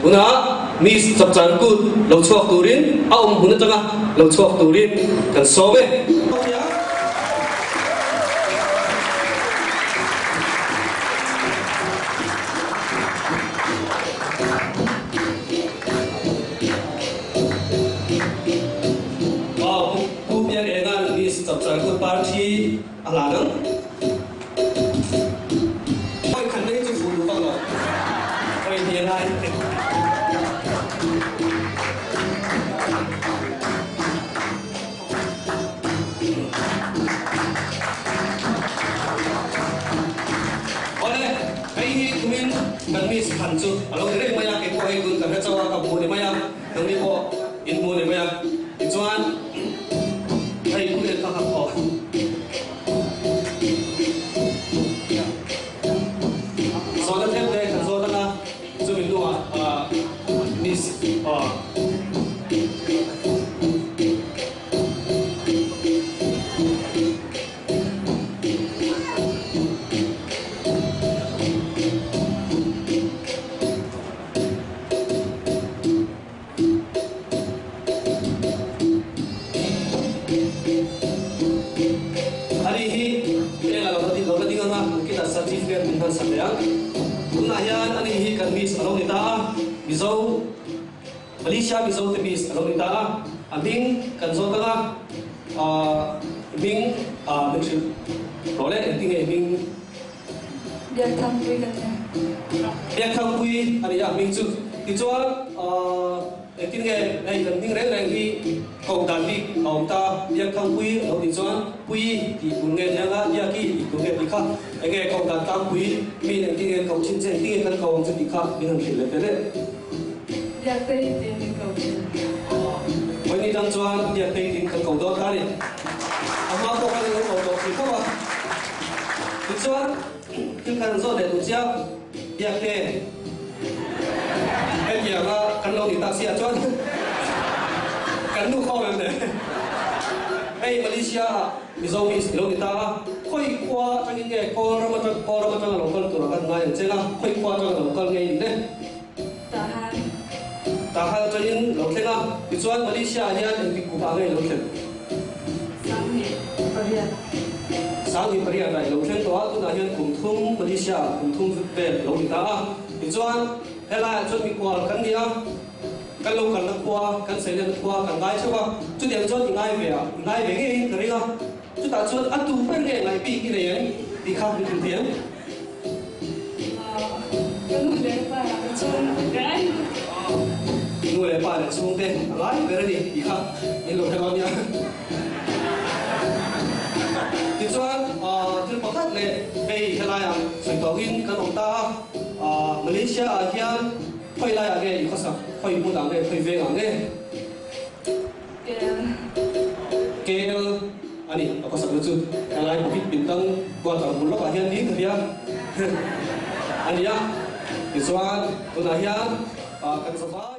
una mi sab chan ku lo chuak turin a hun atanga lo chuak turin kan sobe party alarang oi kan nei chu fu lu ba lo oi dia lai ole ai hi kumin kan mi phan chu alo re maya ke ko ai gun kan ha chawa ka bu ne maya kan mi ko in bu ne maya chuan ai ku le ka ka ko Malaysia bisa tebis kalau kita abing kan so tengah abing maksud boleh intinya abing dia tangkui kan dia tangkui ada yang abing tu dijual intinya kan abing reng di kau tadi kau ta dia tangkui kalau dijual kui di pungen yang lah dia ki di pungen dikah kau tangkui min intinya kau cincin intinya kan kau cincin dikah minang hilang tadi dia tadi dia kauวันนี้ดังจวนเดียร์ตีดินกับกองดอท่านี่อามาพวกเขาเลยกองดอที่เขาว่าที่จวนที่กันโซ่เด็ดตัวเจ้าเดียร์เตะไอ้เดียร์ก็กันลงที่ตักเสียจวนกันดูเข้าแบบนี้ไอ้มาเลเซียมิโซมิสลงที่ตาค่อยคว้าจังยังไงคอร์มาจังหลงกันตัวกันมาอย่างเช่นละค่อยคว้าจังหลงกันไงนี่เนี่ยTahal tu in lokal lah, tujuan Malaysia ni yang dikupangai lokal. Sangat berian lah, lokal tu aku nak yang kuntung Malaysia, kuntung Filipina, lokal tak. Tujuan, helah tujuan mikual kan dia, kan lokal nak kuah, kan saya nak kuah, kan gaya cuba. Tujuan tujuan ingai begini kerana, tujuan tujuan atu pergi ingai pergi ni yang dikah di Filipina. Kan lepas tujuan kan. Người lại phải xuống tên lái về đây đi không nên lục theo bao nhiêu thì cho thứ có thắt này đây thế này à phải có in các ông ta Malaysia hiện quay lại ở đây có sao quay mua đằng này quay về ở đây cái anh ấy có sao chứ cái này một cái bình tăng quan trọng một lúc ở hiện đi thôi ya anh ấy thì cho tôi là hiện cần sao